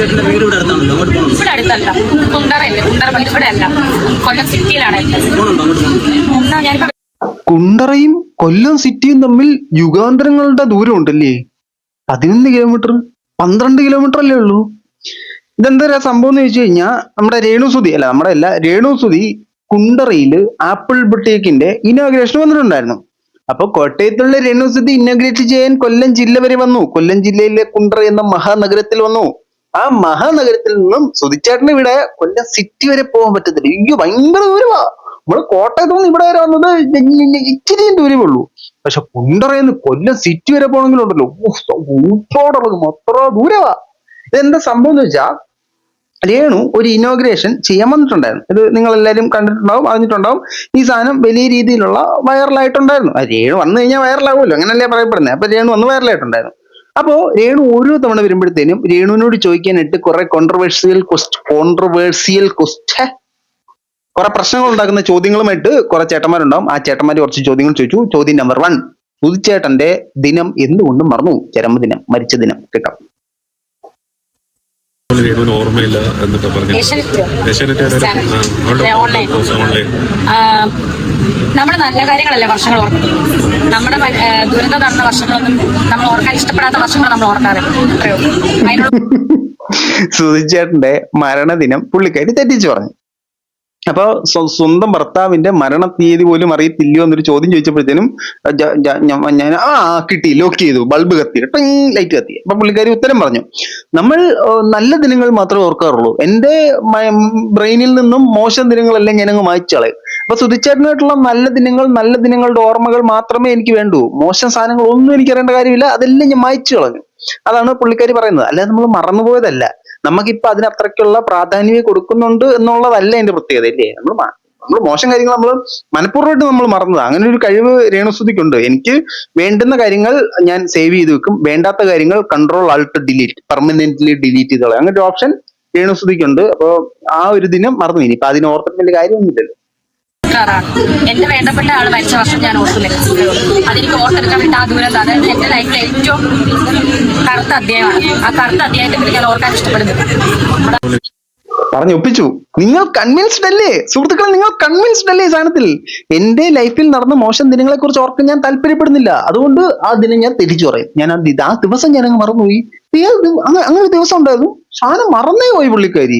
സുധിച്ചേട്ടന്റെ വീട് ഇവിടെ അടുത്താണല്ലോ, അങ്ങോട്ട് പോകണം. ഇവിടെ അടുത്തല്ല, കുണ്ടറയില്ല. കുണ്ടറ ഇവിടെ അല്ല, കൊല്ലം സിറ്റിയിലാണ്. ഞാനിപ്പോ കുണ്ടറയും കൊല്ലം സിറ്റിയും തമ്മിൽ യുഗാന്തരങ്ങളുടെ ദൂരം ഉണ്ടല്ലേ. 11 കിലോമീറ്റർ, 12 കിലോമീറ്റർ അല്ലേ ഉള്ളൂ. ഇതെന്താ സംഭവം എന്ന് ചോദിച്ചു കഴിഞ്ഞാൽ, നമ്മുടെ രേണുസുതി അല്ല, നമ്മുടെ അല്ല, രേണുസുതി കുണ്ടറയില് ആപ്പിൾ ബുട്ടീക്കിന്റെ ഇനോഗ്രേഷൻ വന്നിട്ടുണ്ടായിരുന്നു. അപ്പൊ കോട്ടയത്തുള്ള രേണുസുതി ഇനോഗ്രേറ്റ് ചെയ്യാൻ കൊല്ലം ജില്ല വരെ വന്നു. കൊല്ലം ജില്ലയിലെ കുണ്ടറ എന്ന മഹാനഗരത്തിൽ വന്നു. ആ മഹാനഗരത്തിൽ നിന്നും സുധിച്ചേട്ടന് ഇവിടെ കൊല്ലം സിറ്റി വരെ പോകാൻ പറ്റത്തില്ല. അയ്യോ, ഭയങ്കര ദൂരമാ. നമ്മള് കോട്ടയത്ത് നിന്ന് ഇവിടെ വരെ വന്നത് ഇച്ചിരിയും ദൂരമേ ഉള്ളൂ. പക്ഷെ കുണ്ടറയെന്ന് കൊല്ലം സിറ്റി വരെ പോകണമെങ്കിലുണ്ടല്ലോ, ഊപ്പോടറങ്ങും, അത്ര ദൂരമാ. ഇതെന്താ സംഭവം എന്ന് വെച്ചാൽ, രേണു ഒരു ഇനോഗ്രേഷൻ ചെയ്യാൻ വന്നിട്ടുണ്ടായിരുന്നു. ഇത് നിങ്ങൾ എല്ലാവരും കണ്ടിട്ടുണ്ടാവും, അറിഞ്ഞിട്ടുണ്ടാവും. ഈ സാധനം വലിയ രീതിയിലുള്ള വൈറലായിട്ടുണ്ടായിരുന്നു. രേണു വന്നു കഴിഞ്ഞാൽ വൈറലാകുമല്ലോ, അങ്ങനല്ലേ പറയപ്പെടുന്നത്. അപ്പൊ രേണു വന്ന് വൈറലായിട്ടുണ്ടായിരുന്നു. അപ്പോ രേണു ഓരോ തവണ വരുമ്പോഴത്തേനും രേണുവിനോട് ചോദിക്കാനായിട്ട് കുറെ കോൺട്രവേഴ്സിയൽ കുറെ പ്രശ്നങ്ങൾ ഉണ്ടാക്കുന്ന ചോദ്യങ്ങളുമായിട്ട് കുറെ ചേട്ടന്മാരുണ്ടാവും. ആ ചേട്ടന്മാർ കുറച്ച് ചോദ്യങ്ങൾ ചോദിച്ചു. ചോദ്യം നമ്പർ 1, സുധിച്ചേട്ടന്റെ ദിനം എന്തുകൊണ്ടും മറന്നു? ചരമദിനം, മരിച്ച ദിനം കേട്ടോ. ഓർമ്മയില്ല എന്നൊക്കെ പറഞ്ഞു. നമ്മുടെ നല്ല കാര്യങ്ങളല്ലേ വർഷങ്ങൾ ഓർക്കുന്നത്. നമ്മുടെ ദുരന്തം നടന്ന വർഷങ്ങളൊന്നും നമ്മൾ ഓർക്കാൻ ഇഷ്ടപ്പെടാത്ത വർഷങ്ങൾ നമ്മൾ ഓർക്കാറില്ല. സുധിച്ചേട്ടന്റെ മരണദിനം പുള്ളിക്കാരി തെറ്റിച്ചു പറഞ്ഞു. അപ്പൊ സ്വന്തം ഭർത്താവിന്റെ മരണ തീയതി പോലും അറിയത്തില്ലയോ എന്നൊരു ചോദ്യം ചോദിച്ചപ്പോഴത്തേനും ഞാൻ കിട്ടി, ലോക്ക് ചെയ്തു, ബൾബ് കത്തി, ലൈറ്റ് കത്തി. അപ്പൊ പുള്ളിക്കാരി ഉത്തരം പറഞ്ഞു, നമ്മൾ നല്ല ദിനങ്ങൾ മാത്രമേ ഓർക്കാറുള്ളൂ. എന്റെ ബ്രെയിനിൽ നിന്നും മോശം ദിനങ്ങളെല്ലാം ഞാനങ്ങ് മായ്ച്ചു കളയും. അപ്പൊ സുധിച്ചേട്ടനായിട്ടുള്ള നല്ല ദിനങ്ങളുടെ ഓർമ്മകൾ മാത്രമേ എനിക്ക് വേണ്ടൂ. മോശം സാധനങ്ങൾ ഒന്നും എനിക്ക് അറിയേണ്ട കാര്യമില്ല, അതെല്ലാം ഞാൻ മായ്ച്ചു കളഞ്ഞു. അതാണ് പുള്ളിക്കാരി പറയുന്നത്. അല്ലാതെ നമ്മൾ മറന്നുപോയതല്ല. നമുക്കിപ്പൊ അതിനത്രയ്ക്കുള്ള പ്രാധാന്യം കൊടുക്കുന്നുണ്ട് എന്നുള്ളതല്ല അതിന്റെ പ്രത്യേകത, ഇല്ലേ? നമ്മൾ മോശം കാര്യങ്ങൾ നമ്മൾ മനഃപൂർവ്വമായിട്ട് നമ്മൾ മറന്നത്. അങ്ങനെ ഒരു കഴിവ് രേണുസുതിക്കുണ്ട്. എനിക്ക് വേണ്ടുന്ന കാര്യങ്ങൾ ഞാൻ സേവ് ചെയ്ത് വെക്കും, വേണ്ടാത്ത കാര്യങ്ങൾ Ctrl+Alt+Delete പെർമനന്റ്ലി ഡിലീറ്റ് ചെയ്തോളാം. അങ്ങനെ ഒരു ഓപ്ഷൻ രേണുസുതിക്കുണ്ട്. അപ്പൊ ആ ഒരു ദിനം മറന്നു. ഇനിയിപ്പൊ അതിന് ഓർത്തിട്ട് വലിയ കാര്യമൊന്നുമില്ലല്ലോ. എന്റെ വേണ്ടപ്പെട്ട ആള് മരിച്ച വർഷം ഞാൻ ഓർക്കില്ല. അതെനിക്ക് ഓർത്തെടുക്കാൻ വേണ്ടി ആ ദൂരം, അതായത് എന്റെ ലൈഫിലെ ഏറ്റവും കറുത്ത അധ്യായമാണ്. ആ കറുത്ത അധ്യായത്തെ ഞാൻ ഓർക്കാൻ ഇഷ്ടപ്പെടുന്നു. പറഞ്ഞൊപ്പിച്ചു. നിങ്ങൾ കൺവിൻസ്ഡ് അല്ലേ സുഹൃത്തുക്കളെ? നിങ്ങൾ കൺവിൻസ്ഡ് അല്ലേ ഈ സാധനത്തിൽ? എന്റെ ലൈഫിൽ നടന്ന മോശം ദിനങ്ങളെ കുറിച്ച് ഓർക്കാൻ ഞാൻ താല്പര്യപ്പെടുന്നില്ല. അതുകൊണ്ട് ആ ദിനം ഞാൻ തിരിച്ചു പറയും. ഞാൻ ആ ദിവസം ഞാൻ അങ്ങ് മറന്നുപോയി. അങ്ങനെ ഒരു ദിവസം ഉണ്ടായിരുന്നു, സാധനം മറന്നേ പോയി പുള്ളിക്കാരി.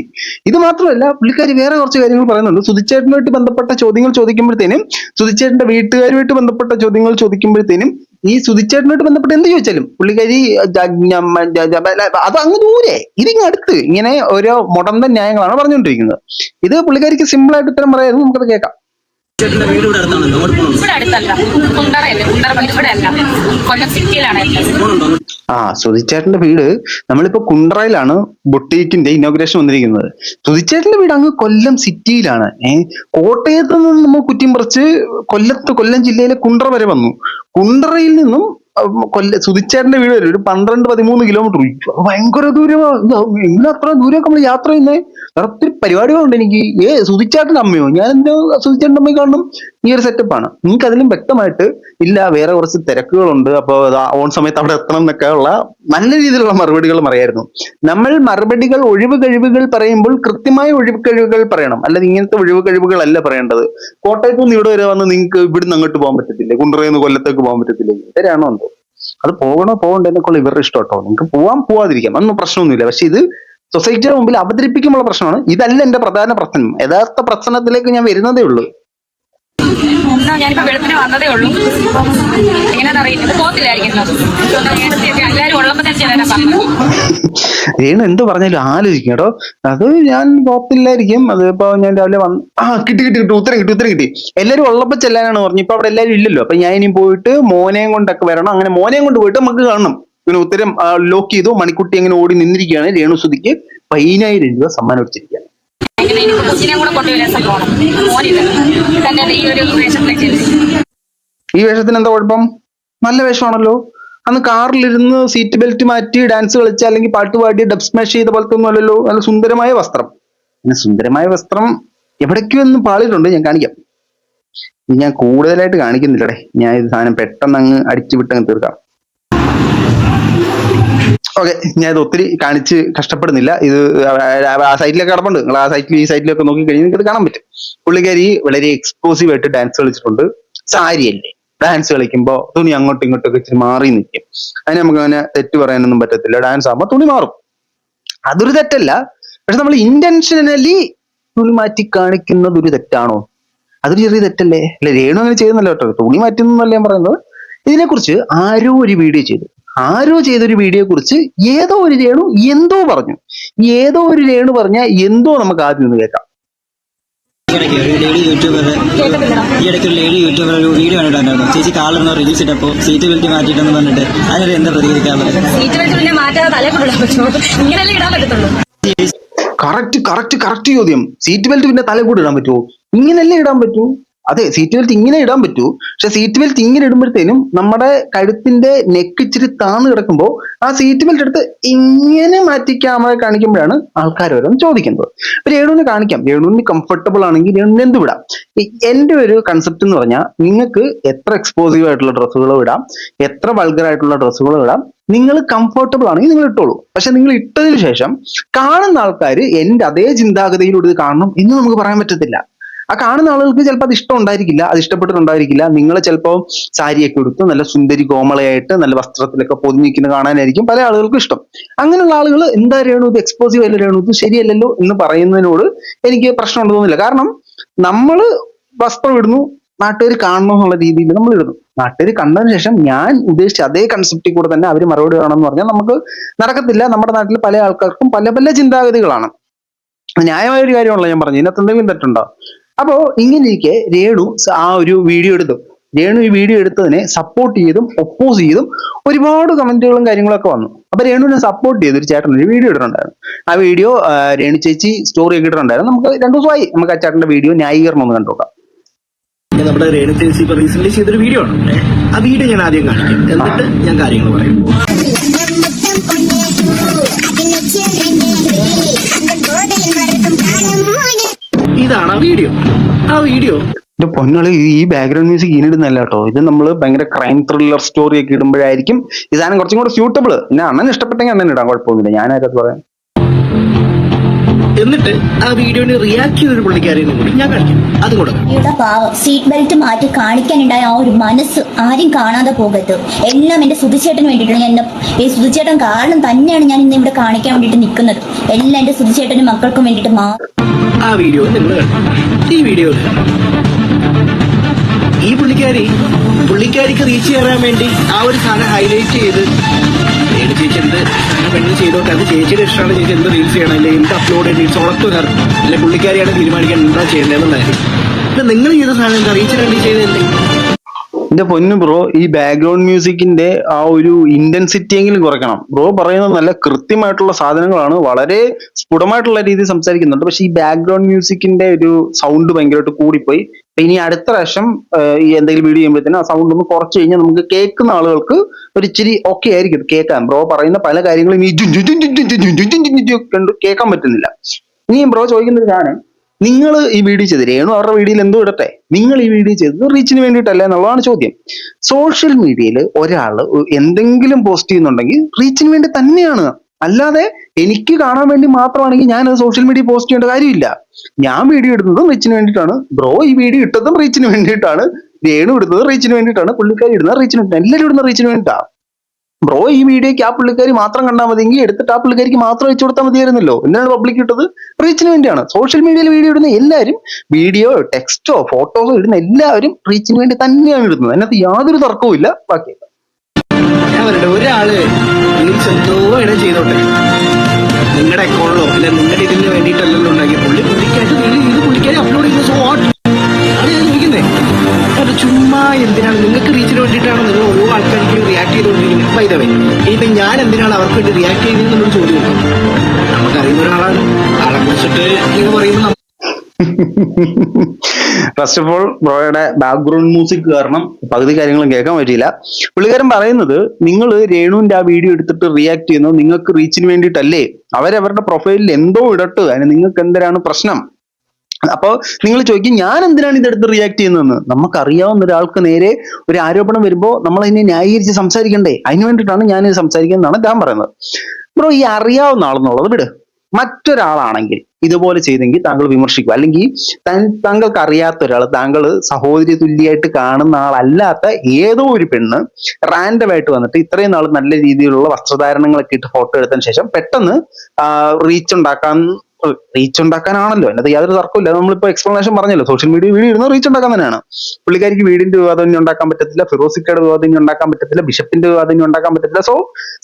ഇത് മാത്രമല്ല, പുള്ളിക്കാരി വേറെ കുറച്ച് കാര്യങ്ങൾ പറയുന്നുണ്ട്. സുധിച്ചേട്ടനുമായിട്ട് ബന്ധപ്പെട്ട ചോദ്യങ്ങൾ ചോദിക്കുമ്പോഴത്തേനും, സുധിച്ചേട്ടന്റെ വീട്ടുകാരുമായിട്ട് ബന്ധപ്പെട്ട ചോദ്യങ്ങൾ ചോദിക്കുമ്പോഴത്തേനും, ഈ സുധിച്ചേട്ടനുമായിട്ട് ബന്ധപ്പെട്ട് എന്ത് ചോദിച്ചാലും പുള്ളിക്കാരി അത് അങ്ങ് ദൂരെ, ഇതിങ്ങ് അടുത്ത്, ഇങ്ങനെ ഓരോ മുടന്തൻ ന്യായങ്ങളാണ് പറഞ്ഞുകൊണ്ടിരിക്കുന്നത്. ഇത് പുള്ളിക്കാരിക്ക് സിമ്പിൾ ആയിട്ട് ഉത്തരം പറയായിരുന്നു. നമുക്കത് കേൾക്കാം. വീട് ഇവിടെ അടുത്താണല്ലോ, അങ്ങോട്ട് പോകണം. ഇവിടെ അടുത്തല്ല, കുണ്ടറയല്ലേ. കുണ്ടറ ഇവിടെ അല്ല, കൊല്ലം സിറ്റിയിലാണ്. സുധിച്ചേട്ടന്റെ വീട് നമ്മളിപ്പോ കുണ്ടറയിലാണ് ബൊട്ടീക്കിന്റെ ഇനോഗ്രേഷൻ വന്നിരിക്കുന്നത്. സുധിച്ചേട്ടന്റെ വീട് അങ്ങ് കൊല്ലം സിറ്റിയിലാണ്. കോട്ടയത്ത് നിന്ന് നമ്മൾ കുറ്റിയും പറിച്ച് കൊല്ലം ജില്ലയിലെ കുണ്ടറ വരെ വന്നു. കുണ്ടറയിൽ നിന്നും സുധിച്ചേട്ടന്റെ വീട് വരെ ഒരു 12-13 കിലോമീറ്റർ. ഭയങ്കര ദൂരമാണ്. എങ്ങനെ അത്ര ദൂരമൊക്കെ നമ്മൾ യാത്ര ചെയ്യുന്നത്? വേറെ ഒത്തിരി പരിപാടികളുണ്ട് എനിക്ക്. സുധിച്ചേട്ടന്റെ അമ്മയോ? ഞാൻ എന്റെ സുധിച്ചേട്ടന്റെ അമ്മയെ കാണണം. ഈ ഒരു സെറ്റപ്പാണ്. നിങ്ങൾക്ക് അതിലും വ്യക്തമായിട്ട് ഇല്ല, വേറെ കുറച്ച് തിരക്കുകളുണ്ട്, അപ്പൊ ഓൺ സമയത്ത് അവിടെ എത്തണം എന്നൊക്കെ ഉള്ള നല്ല രീതിയിലുള്ള മറുപടികളും അറിയായിരുന്നു. നമ്മൾ ഒഴിവ് കഴിവുകൾ പറയുമ്പോൾ കൃത്യമായ ഒഴിവ് കഴിവുകൾ പറയണം, അല്ലാതെ ഇങ്ങനത്തെ ഒഴിവ് കഴിവുകളല്ല പറയേണ്ടത്. കോട്ടയത്ത് നിന്ന് ഇവിടെ വരെ വന്ന് നിങ്ങൾക്ക് ഇവിടുന്ന് അങ്ങോട്ട് പോകാൻ പറ്റത്തില്ലേ? കുണ്ടറയിൽ നിന്ന് കൊല്ലത്തേക്ക് പോകാൻ പറ്റത്തില്ലേ? ഇവരാണോ എന്തോ? അത് പോകണ്ടെന്നൊക്കെയുള്ള ഇവരുടെ ഇഷ്ടം കേട്ടോ. നിങ്ങൾക്ക് പോവാതിരിക്കാം, അതൊന്നും പ്രശ്നമൊന്നുമില്ല. പക്ഷെ ഇത് സൊസൈറ്റിയുടെ മുമ്പിൽ അവതരിപ്പിക്കുമ്പോൾ പ്രശ്നമാണ്. ഇതല്ല എന്റെ പ്രധാന പ്രശ്നം. യഥാർത്ഥ പ്രശ്നത്തിലേക്ക് ഞാൻ വരുന്നതേ ഉള്ളൂ. ഞാനിപ്പോ വെളുപ്പിന് വന്നതേ ഉള്ളൂ. എങ്ങനെയാണെന്നറിയില്ല, പോകത്തില്ലായിരിക്കും. എല്ലാവരും ഉള്ളപ്പോ തന്നെ രേണു എന്ത് പറഞ്ഞാലും ആലോചിക്കും കേട്ടോ. അത് ഞാൻ പോകത്തില്ലായിരിക്കും. അതിപ്പോ ഞാൻ രാവിലെ വന്ന് കിട്ടി ഉത്തരം കിട്ടി. എല്ലാവരും ഉള്ളപ്പോ ചെല്ലാനാണ് പറഞ്ഞു. ഇപ്പൊ അവിടെ എല്ലാവരും ഇല്ലല്ലോ. അപ്പൊ ഞാൻ ഇനി പോയിട്ട് മോനെയും കൊണ്ടൊക്കെ വരണം. അങ്ങനെ മോനെയും കൊണ്ട് പോയിട്ട് നമുക്ക് കാണണം. പിന്നെ ഉത്തരം ലോക്ക് ചെയ്തു. മണിക്കുട്ടി അങ്ങനെ ഓടി നിന്നിരിക്കുകയാണ്. രേണുസുതിക്ക് 10,000 രൂപ സമ്മാനം വെച്ചിരിക്കുകയാണ്. ഈ വേഷത്തിന് എന്താ കുഴപ്പം? നല്ല വേഷമാണല്ലോ. അന്ന് കാറിലിരുന്ന് സീറ്റ് ബെൽറ്റ് മാറ്റി ഡാൻസ് കളിച്ച, അല്ലെങ്കിൽ പാട്ട് പാടി ഡബ് സ്മാഷ് ചെയ്ത പോലത്തെ ഒന്നും അല്ലല്ലോ. നല്ല സുന്ദരമായ വസ്ത്രം. പിന്നെ സുന്ദരമായ വസ്ത്രം എവിടേക്കോ ഒന്ന് പാളിയിട്ടുണ്ട്. ഞാൻ കാണിക്കാം. ഞാൻ കൂടുതലായിട്ട് കാണിക്കുന്നില്ലടേ. ഞാൻ ഇത് സാധനം പെട്ടെന്ന് അങ്ങ് അടിച്ചു വിട്ടങ്ങ് തീർക്കാം. ഓക്കെ, ഞാൻ ഇത് ഒത്തിരി കാണിച്ച് കഷ്ടപ്പെടുന്നില്ല. ഇത് ആ സൈറ്റിലൊക്കെ കിടപ്പുണ്ട്. നിങ്ങൾ ആ സൈറ്റിൽ ഈ സൈറ്റിലൊക്കെ നോക്കി കഴിഞ്ഞാൽ നിങ്ങൾക്ക് ഇത് കാണാൻ പറ്റും. പുള്ളിക്കാരി വളരെ എക്സ്പ്ലോസീവ് ആയിട്ട് ഡാൻസ് കളിച്ചിട്ടുണ്ട്. സാരിയല്ലേ, ഡാൻസ് കളിക്കുമ്പോൾ തുണി അങ്ങോട്ടും ഇങ്ങോട്ടും ഒക്കെ ഇച്ചിരി മാറി നിൽക്കും. അതിന് നമുക്ക് അങ്ങനെ തെറ്റ് പറയാനൊന്നും പറ്റത്തില്ല. ഡാൻസ് ആകുമ്പോൾ തുണി മാറും, അതൊരു തെറ്റല്ല. പക്ഷെ നമ്മൾ ഇന്റൻഷനലി തുണി മാറ്റി കാണിക്കുന്നത് ഒരു തെറ്റാണോ? അതൊരു ചെറിയ തെറ്റല്ലേ? അല്ലെ, രേണു അങ്ങനെ ചെയ്യുന്നല്ലോ കേട്ടോ, തുണി മാറ്റുന്നല്ല ഞാൻ പറയുന്നത്. ഇതിനെക്കുറിച്ച് ആരോ ഒരു വീഡിയോ ചെയ്തു. ആരോ ചെയ്തൊരു വീഡിയോയെ കുറിച്ച് ഏതോ ഒരു രേണു എന്തോ പറഞ്ഞു. ഏതോ ഒരു രേണു പറഞ്ഞ എന്തോ നമുക്ക് ആദ്യം ഒന്ന് കേൾക്കാം. ഈ ഇടയ്ക്ക് ഒരു ലേഡി യൂട്യൂബർ ഒരു വീഡിയോ കണ്ടിട്ടുണ്ടായിരുന്നു. ചേച്ചി കാലിടുന്ന റീൽസ് ഇട്ടപ്പോൾ സീറ്റ് ബെൽറ്റ് മാറ്റിയിട്ടെന്ന് പറഞ്ഞിട്ട് അതിനൊരു എന്താ പ്രതികരിക്കാറുള്ളത്? സീറ്റ് ബെൽറ്റ് പിന്നെ മാറ്റാതെ തലയിടാൻ പറ്റുമോ? ഇങ്ങനെയല്ലേ ഇടാൻ പറ്റത്തുള്ളൂ. കറക്റ്റ് ചോദ്യം. സീറ്റ് ബെൽറ്റ് പിന്നെ തല കൂടെ ഇടാൻ പറ്റുമോ? ഇങ്ങനല്ലേ ഇടാൻ പറ്റൂ. അതെ, സീറ്റ് ബെൽറ്റ് ഇങ്ങനെ ഇടാൻ പറ്റൂ. പക്ഷെ സീറ്റ് ബെൽറ്റ് ഇങ്ങനെ ഇടുമ്പോഴത്തേനും നമ്മുടെ കഴുത്തിന്റെ നെക്ക് ഇച്ചിരി താന്ന് കിടക്കുമ്പോൾ ആ സീറ്റ് ബെൽറ്റ് എടുത്ത് ഇങ്ങനെ മാറ്റി ക്യാമറ കാണിക്കുമ്പോഴാണ് ആൾക്കാർ ഓരോന്ന് ചോദിക്കുന്നത്. അപ്പൊ രേണുവിന് കാണിക്കാം, രേണുവിന് കംഫർട്ടബിൾ ആണെങ്കിൽ രേണുവിന് എന്ത് വിടാം. എന്റെ ഒരു കൺസെപ്റ്റ് എന്ന് പറഞ്ഞാൽ, നിങ്ങൾക്ക് എത്ര എക്സ്പോസീവ് ആയിട്ടുള്ള ഡ്രസ്സുകളോ ഇടാം, എത്ര വൾഗർ ആയിട്ടുള്ള ഡ്രസ്സുകളോ ഇടാം. നിങ്ങൾ കംഫർട്ടബിൾ ആണെങ്കിൽ നിങ്ങൾ ഇട്ടോളൂ. പക്ഷെ നിങ്ങൾ ഇട്ടതിന് ശേഷം കാണുന്ന ആൾക്കാർ എന്റെ അതേ ചിന്താഗതിയിലൂടെ ഇത് കാണണം എന്ന് നമുക്ക് പറയാൻ പറ്റത്തില്ല. ആ കാണുന്ന ആളുകൾക്ക് ചിലപ്പോൾ അത് ഇഷ്ടം ഉണ്ടായിരിക്കില്ല, അത് ഇഷ്ടപ്പെട്ടിട്ടുണ്ടായിരിക്കില്ല. നിങ്ങൾ ചിലപ്പോൾ സാരിയൊക്കെ എടുത്ത് നല്ല സുന്ദരി കോമളയായിട്ട് നല്ല വസ്ത്രത്തിലൊക്കെ പൊതിഞ്ഞിരിക്കുന്ന കാണാനായിരിക്കും പല ആളുകൾക്കും ഇഷ്ടം. അങ്ങനെയുള്ള ആളുകൾ എന്താ രേണു ഇത് എക്സ്പോസീവ് അല്ല, രേണു ഇത് ശരിയല്ലല്ലോ എന്ന് പറയുന്നതിനോട് എനിക്ക് പ്രശ്നമുണ്ടെന്ന് തോന്നുന്നില്ല. കാരണം നമ്മൾ വസ്ത്രം ഇടുന്നു, നാട്ടുകാർ കാണണം എന്നുള്ള രീതിയിൽ നമ്മൾ ഇടുന്നു. നാട്ടുകാർ കണ്ടതിന് ശേഷം ഞാൻ ഉദ്ദേശിച്ച അതേ കൺസെപ്റ്റിൽ കൂടെ തന്നെ അവർ മറുപടി വേണമെന്ന് പറഞ്ഞാൽ നമുക്ക് നടക്കത്തില്ല. നമ്മുടെ നാട്ടിൽ പല ആൾക്കാർക്കും പല പല ചിന്താഗതികളാണ്. ന്യായമായ ഒരു കാര്യമാണല്ലോ ഞാൻ പറഞ്ഞു, ഇതിനകത്ത് എന്തെങ്കിലും തെറ്റുണ്ടോ? അപ്പോ ഇങ്ങനെയിരിക്കെ രേണു ആ ഒരു വീഡിയോ എടുത്തു. രേണു ഈ വീഡിയോ എടുത്തതിനെ സപ്പോർട്ട് ചെയ്തും ഒപ്പോസ് ചെയ്തും ഒരുപാട് കമന്റുകളും കാര്യങ്ങളൊക്കെ വന്നു. അപ്പൊ രേണുവിനെ സപ്പോർട്ട് ചെയ്ത് ഒരു ചേട്ടൻ ഒരു വീഡിയോ ഇട്ടിട്ടുണ്ടായിരുന്നു. ആ വീഡിയോ രേണു ചേച്ചി സ്റ്റോറി ഒക്കെ ഇട്ടിട്ടുണ്ടായിരുന്നു. നമുക്ക് 2 ദിവസമായി നമുക്ക് ആ ചേട്ടന്റെ വീഡിയോ ന്യായീകരണം ഒന്ന് കണ്ടുനോക്കാം. നമ്മുടെ രേണു ചേച്ചി ഇപ്പൊ റീസെന്റ് ചെയ്തൊരു വീഡിയോ ആണ്. ആ വീഡിയോ ഞാൻ ആദ്യം കാണിക്കാം, എന്നിട്ട് ഞാൻ കാര്യങ്ങൾ പറയും. ഇതാണ് ആ വീഡിയോ. പൊന്നുകളി, ഈ ബാക്ക്ഗ്രൗണ്ട് മ്യൂസിക് ഇനിടുന്നല്ല കേട്ടോ. ഇത് നമ്മൾ ഭയങ്കര ക്രൈം ത്രില്ലർ സ്റ്റോറി ഒക്കെ ഇടുമ്പോഴായിരിക്കും ഈ സാധനം കുറച്ചും കൂടെ സ്യൂട്ടബിൾ. പിന്നെ അണ്ണൻ ഇഷ്ടപ്പെട്ടെങ്കിൽ അണ്ണൻ ഇടാൻ കുഴപ്പമൊന്നുമില്ല, ഞാനായിട്ട് പറയാം. എന്നിട്ട് ആ വീഡിയോന് റിയാക്ട് ചെയ്തൊരു പുള്ളിക്കാരെയും കൂടി ഞാൻ കാണിക്കാം, അതും കൂടെ. പാവം സീറ്റ് ബെൽറ്റ് മാറ്റി കാണിക്കാനുണ്ടായ ആ ഒരു മനസ്സ് ആരും കാണാതെ പോകരുത്. എല്ലാം എന്റെ സുധിച്ചേട്ടന് വേണ്ടിയിട്ടാണ്. ഞാൻ ഈ സുധിച്ചേട്ടൻ കാരണം തന്നെയാണ് ഞാൻ ഇന്ന് ഇവിടെ കാണിക്കാൻ വേണ്ടിയിട്ട് നിൽക്കുന്നത്. എല്ലാം എന്റെ സുധിച്ചേട്ടനും മക്കൾക്കും വേണ്ടിയിട്ട് ആ വീഡിയോ നിങ്ങൾ ഈ വീഡിയോ ഈ പുള്ളിക്കാരിക്ക് റീച്ച് ചെയ്യാൻ വേണ്ടി ആ ഒരു സാധനം ഹൈലൈറ്റ് ചെയ്ത് ചേച്ചി എന്ത് പെണ്ണ് ചെയ്തോട്ടെ, അത് ചേച്ചിയുടെ ഇഷ്ടമാണ്, ചേച്ചി എന്ത് റീൽസ് ചെയ്യണം, അല്ലെ എന്ത് അപ്ലോഡ് ചെയ്യണം, ഇറ്റ്സ് ഓൾ ടു ഹർ, അല്ലെ പുള്ളിക്കാരിയാണ് തീരുമാനിക്കാൻ എന്താ ചെയ്യേണ്ടതെന്നുള്ളതായിരിക്കും. ഇത് നിങ്ങൾ ചെയ്ത സാധനം എന്താ റീച്ചിന് വേണ്ടി ചെയ്തതല്ലേ? എന്റെ പൊന്നു ബ്രോ, ഈ ബാക്ക്ഗ്രൗണ്ട് മ്യൂസിക്കിന്റെ ആ ഒരു ഇന്റൻസിറ്റി എങ്കിലും കുറയ്ക്കണം. ബ്രോ പറയുന്നത് നല്ല കൃത്യമായിട്ടുള്ള സാധനങ്ങളാണ്, വളരെ സ്ഫുടമായിട്ടുള്ള രീതിയിൽ സംസാരിക്കുന്നുണ്ട്. പക്ഷെ ഈ ബാക്ക്ഗ്രൗണ്ട് മ്യൂസിക്കിന്റെ ഒരു സൗണ്ട് ഭയങ്കരമായിട്ട് കൂടിപ്പോയി. ഇനി അടുത്ത പ്രാവശ്യം ഈ എന്തെങ്കിലും വീഡിയോ ചെയ്യുമ്പോഴത്തേനും ആ സൗണ്ട് ഒന്ന് കുറച്ച് കഴിഞ്ഞാൽ നമുക്ക് കേൾക്കുന്ന ആളുകൾക്ക് ഒരു ഇച്ചിരി ഓക്കെ ആയിരിക്കും കേൾക്കാൻ. ബ്രോ പറയുന്ന പല കാര്യങ്ങളും ഈ കേൾക്കാൻ പറ്റുന്നില്ല. ഇനിയും ബ്രോ ചോദിക്കുന്ന ഒരു കാര്യം, നിങ്ങൾ ഈ വീഡിയോ ചെയ്ത് രേണു അവരുടെ വീഡിയോയിൽ എന്തോ ഇടട്ടെ, നിങ്ങൾ ഈ വീഡിയോ ചെയ്തത് റീച്ചിന് വേണ്ടിയിട്ടല്ല എന്നുള്ളതാണ് ചോദ്യം. സോഷ്യൽ മീഡിയയിൽ ഒരാൾ എന്തെങ്കിലും പോസ്റ്റ് ചെയ്യുന്നുണ്ടെങ്കിൽ റീച്ചിന് വേണ്ടി തന്നെയാണ്, അല്ലാതെ എനിക്ക് കാണാൻ വേണ്ടി മാത്രമാണെങ്കിൽ ഞാൻ അത് സോഷ്യൽ മീഡിയ പോസ്റ്റ് ചെയ്യേണ്ട കാര്യമില്ല. ഞാൻ വീഡിയോ ഇടുന്നതും റീച്ചിന് വേണ്ടിയിട്ടാണ്, ബ്രോ ഈ വീഡിയോ ഇട്ടതും റീച്ചിന് വേണ്ടിയിട്ടാണ്, രേണു ഇടുന്നത് റീച്ചിന് വേണ്ടിയിട്ടാണ്, പുള്ളിക്കാരി ഇടുന്നത് റീച്ചിന് വേണ്ടിയിട്ടാണ്, എല്ലാവരും ഇടുന്ന റീച്ചിന് വേണ്ടിയിട്ടാണ്. ബ്രോ ഈ വീഡിയോക്ക് ആ പുള്ളിക്കാരി മാത്രം കണ്ടാൽ മതിയെങ്കിൽ എടുത്തിട്ട് ആ പുള്ളിക്കാരിക്ക് മാത്രം വെച്ചു കൊടുത്താൽ മതിയായിരുന്നല്ലോ. എന്താണ് പബ്ലിക് ഇട്ടത്? റീച്ചിന് വേണ്ടിയാണ്. സോഷ്യൽ മീഡിയയിൽ വീഡിയോ ഇടുന്ന എല്ലാവരും, വീഡിയോ ടെക്സ്റ്റോ ഫോട്ടോസോ ഇടുന്ന എല്ലാവരും റീച്ചിന് വേണ്ടി തന്നെയാണ് ഇടുന്നത്. അതിനകത്ത് യാതൊരു തർക്കവും ഇല്ല. ബാക്കി ഞാൻ പറയട്ടെ, ഒരാള് റീൽസ് എന്തോ ഇടം ചെയ്തോട്ടെ, നിങ്ങളുടെ അക്കൗണ്ടിലോ അല്ലെ നിങ്ങളുടെ ഇതിന് വേണ്ടിയിട്ടല്ലല്ലോ ഉണ്ടാക്കി, പുള്ളിക്കായിട്ട് പുള്ളിക്കാരി അപ്ലോഡ് ചെയ്യുന്ന സോ വാട്ട് ആണ് ഞാൻ ചോദിക്കുന്നത്. അത് ചുമ്മാ എന്തിനാണ്? നിങ്ങൾക്ക് റീച്ചിന് വേണ്ടിയിട്ടാണ് നിങ്ങൾ ഓരോ ആൾക്കാർക്ക് റിയാക്ട് ചെയ്തുകൊണ്ടിരിക്കുന്നത്. പൈതവേ ഇനിയിപ്പം ഞാൻ എന്തിനാണ് അവർക്ക് വേണ്ടി റിയാക്ട് ചെയ്തതെന്നുള്ളൊരു ചോദ്യം നമുക്കറിയുന്ന ഒരാളാണ്. ആളെ കുറിച്ചിട്ട് നിങ്ങൾ പറയുമ്പോൾ ഫസ്റ്റ് ഓഫ് ഓൾ ബ്രോയുടെ ബാക്ക്ഗ്രൗണ്ട് മ്യൂസിക് കാരണം പകുതി കാര്യങ്ങളും കേൾക്കാൻ പറ്റിയില്ല. പുള്ളിക്കാരൻ പറയുന്നത്, നിങ്ങൾ രേണുവിന്റെ ആ വീഡിയോ എടുത്തിട്ട് റിയാക്ട് ചെയ്യുന്നത് നിങ്ങൾക്ക് റീച്ചിന് വേണ്ടിയിട്ടല്ലേ, അവരവരുടെ പ്രൊഫൈലിൽ എന്തോ ഇടട്ട്, അതിന് നിങ്ങൾക്ക് എന്തിനാണ് പ്രശ്നം? അപ്പൊ നിങ്ങൾ ചോദിക്കും ഞാൻ എന്തിനാണ് ഇതെടുത്ത് റിയാക്ട് ചെയ്യുന്നതെന്ന്. നമുക്കറിയാവുന്ന ഒരാൾക്ക് നേരെ ഒരു ആരോപണം വരുമ്പോൾ നമ്മൾ അതിനെ ന്യായീകരിച്ച് സംസാരിക്കണ്ടേ? അതിന് വേണ്ടിയിട്ടാണ് ഞാൻ ഇത് സംസാരിക്കുന്നതാണ് ഞാൻ പറയുന്നത്. ബ്രോ, ഈ അറിയാവുന്ന ആളെന്നുള്ളത് വിട്. മറ്റൊരാളാണെങ്കിൽ ഇതുപോലെ ചെയ്തെങ്കിൽ താങ്കൾ വിമർശിക്കുക. അല്ലെങ്കിൽ താങ്കൾക്ക് അറിയാത്ത ഒരാൾ, താങ്കൾ സഹോദരി തുല്യായിട്ട് കാണുന്ന ആളല്ലാത്ത ഏതോ ഒരു പെണ്ണ് റാൻഡമായിട്ട് വന്നിട്ട് ഇത്രയും നാൾ നല്ല രീതിയിലുള്ള വസ്ത്രധാരണങ്ങളൊക്കെ ഇട്ട് ഫോട്ടോ എടുത്തതിന് ശേഷം പെട്ടെന്ന് റീച്ച് ഉണ്ടാക്കാനാണല്ലോ, അതിനകത്ത് യാതൊരു തർക്കമില്ല. നമ്മളിപ്പോ എക്സ്പ്ലനേഷൻ പറഞ്ഞല്ലോ, സോഷ്യൽ മീഡിയ വീഡിയോ ഇടുന്നത് റീച്ച് ഉണ്ടാക്കാൻ തന്നെയാണ്. പുള്ളിക്കാരിക്ക് വീടിന്റെ വിവാദം ഇനി ഉണ്ടാക്കാൻ പറ്റത്തില്ല, ഫിറോസിക്കയുടെ വിവാദം ഇനി ഉണ്ടാക്കാൻ പറ്റത്തില്ല, ബിഷപ്പിന്റെ വിവാദം ഇനി ഉണ്ടാക്കാൻ പറ്റത്തില്ല. സോ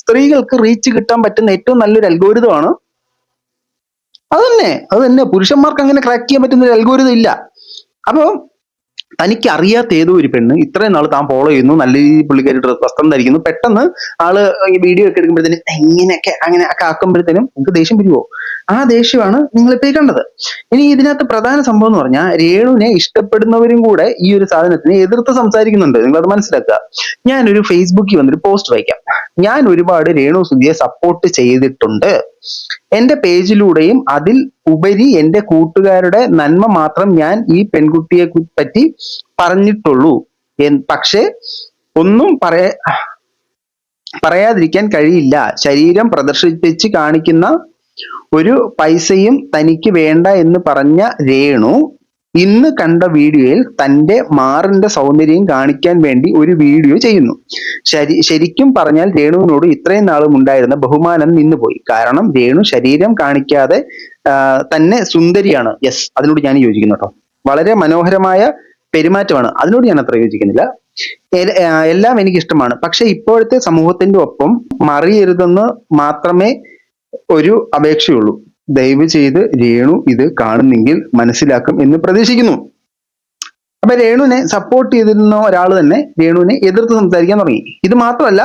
സ്ത്രീകൾക്ക് റീച്ച് കിട്ടാൻ പറ്റുന്ന ഏറ്റവും നല്ലൊരു അൽഗോരിതമാണ് അത് തന്നെ. പുരുഷന്മാർക്ക് അങ്ങനെ ക്രാക്ക് ചെയ്യാൻ പറ്റുന്ന ഒരു അൽഗോരിതം ഇല്ല. അപ്പൊ തനിക്ക് അറിയാത്ത ഏതോ ഒരു പെണ്ണ് ഇത്രയും നാൾ താൻ ഫോളോ ചെയ്യുന്നു, നല്ല രീതിയിൽ പുള്ളിക്കാരി വസ്ത്രം ധരിക്കുന്നു, പെട്ടെന്ന് ആള് ഈ വീഡിയോ ഒക്കെ എടുക്കുമ്പോഴത്തേനും ഇങ്ങനെയൊക്കെ അങ്ങനെ ഒക്കെ ആക്കുമ്പോഴത്തേനും നിങ്ങൾക്ക് ദേഷ്യം വരുമോ? ആ ദേഷ്യമാണ് നിങ്ങളിപ്പോ കണ്ടത്. ഇനി ഇതിനകത്ത് പ്രധാന സംഭവം എന്ന് പറഞ്ഞാൽ രേണുവിനെ ഇഷ്ടപ്പെടുന്നവരും കൂടെ ഈ ഒരു സാധനത്തിനെ എതിർത്ത് സംസാരിക്കുന്നുണ്ട്. നിങ്ങൾ അത് മനസ്സിലാക്കുക. ഞാനൊരു ഫേസ്ബുക്കിൽ വന്നൊരു പോസ്റ്റ് വായിക്കാം. ഞാൻ ഒരുപാട് രേണു സുധിയെ സപ്പോർട്ട് ചെയ്തിട്ടുണ്ട്. എന്റെ പേജിലൂടെയും അതിൽ ഉപരി എന്റെ കൂട്ടുകാരുടെ നന്മ മാത്രം ഞാൻ ഈ പെൺകുട്ടിയെ പറ്റി പറഞ്ഞിട്ടുള്ളൂ. പക്ഷെ ഒന്നും പറയാതിരിക്കാൻ കഴിയില്ല. ശരീരം പ്രദർശിപ്പിച്ച് കാണിക്കുന്ന ഒരു പൈസയും തനിക്ക് വേണ്ട എന്ന് പറഞ്ഞ രേണു ഇന്ന് കണ്ട വീഡിയോയിൽ തന്റെ മാറിന്റെ സൗന്ദര്യം കാണിക്കാൻ വേണ്ടി ഒരു വീഡിയോ ചെയ്യുന്നു. ശരിക്കും പറഞ്ഞാൽ രേണുവിനോട് ഇത്രയും നാളും ഉണ്ടായിരുന്ന ബഹുമാനം നിന്നുപോയി. കാരണം രേണു ശരീരം കാണിക്കാതെ തന്നെ സുന്ദരിയാണ്. യെസ്, അതിനോട് ഞാൻ യോജിക്കുന്നു കേട്ടോ. വളരെ മനോഹരമായ പെരുമാറ്റമാണ്, അതിനോട് ഞാൻ അത്ര യോജിക്കുന്നില്ല. എല്ലാം എനിക്ക് ഇഷ്ടമാണ്. പക്ഷെ ഇപ്പോഴത്തെ സമൂഹത്തിന്റെ ഒപ്പം മറിയരുതെന്ന് മാത്രമേ ഒരു അപേക്ഷയുള്ളൂ. ദയവ് ചെയ്ത് രേണു ഇത് കാണുന്നെങ്കിൽ മനസ്സിലാക്കും എന്ന് പ്രതീക്ഷിക്കുന്നു. അപ്പൊ രേണുവിനെ സപ്പോർട്ട് ചെയ്തിരുന്ന ഒരാൾ തന്നെ രേണുവിനെ എതിർത്ത് സംസാരിക്കാൻ തുടങ്ങി. ഇത് മാത്രമല്ല,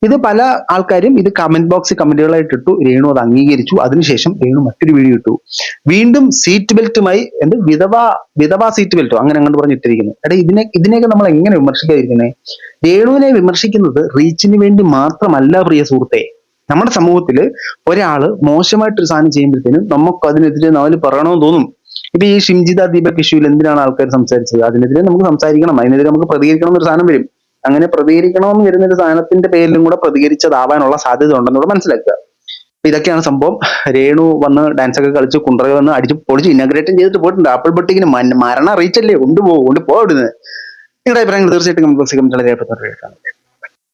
ഇത് പല ആൾക്കാരും ഇത് കമന്റ് ബോക്സിൽ കമന്റുകളായിട്ട് ഇട്ടു. രേണു അത് അംഗീകരിച്ചു. അതിനുശേഷം രേണു മറ്റൊരു വീഡിയോ ഇട്ടു. വീണ്ടും സീറ്റ് ബെൽറ്റുമായി വിധവാ സീറ്റ് ബെൽറ്റോ അങ്ങനെ അങ്ങോട്ട് പറഞ്ഞിട്ടിരിക്കുന്നു. എടാ, ഇതിനെയൊക്കെ നമ്മൾ എങ്ങനെ വിമർശിക്കാതിരിക്കുന്നത്? രേണുവിനെ വിമർശിക്കുന്നത് റീച്ചിന് വേണ്ടി മാത്രമല്ല പ്രിയ സുഹൃത്തെ. നമ്മുടെ സമൂഹത്തിൽ ഒരാള് മോശമായിട്ടൊരു സാധനം ചെയ്യുമ്പോഴത്തേനും നമുക്ക് അതിനെതിരെ നാല് പറയണമെന്ന് തോന്നും. ഇപ്പൊ ഈ ഷിംജിത ദീപക് ഇഷ്യൂവിൽ എന്തിനാണ് ആൾക്കാർ സംസാരിച്ചത്? അതിനെതിരെ നമുക്ക് സംസാരിക്കണം, അതിനെതിരെ നമുക്ക് പ്രതികരിക്കണം എന്നൊരു സാധനം വരും. അങ്ങനെ പ്രതികരിക്കണമെന്ന് വരുന്ന ഒരു സാധനത്തിന്റെ പേരിലും കൂടെ പ്രതികരിച്ചതാവാനുള്ള സാധ്യത ഉണ്ടെന്നൂടെ മനസ്സിലാക്കുക. ഇതൊക്കെയാണ് സംഭവം. രേണു വന്ന് ഡാൻസ് ഒക്കെ കളിച്ച് കുണ്ടറ വന്ന് അടിച്ച് പൊളിച്ച് ഇനാഗ്രേറ്റും ചെയ്തിട്ട് പോയിട്ടുണ്ട്. ആപ്പിൾ ബൊട്ടിക്കിന് മരണം അറിയിച്ചല്ലേ, കൊണ്ടുപോകും. നിങ്ങളുടെ അഭിപ്രായങ്ങൾ തീർച്ചയായിട്ടും കമന്റ് ബോക്സിൽ കമന്റ്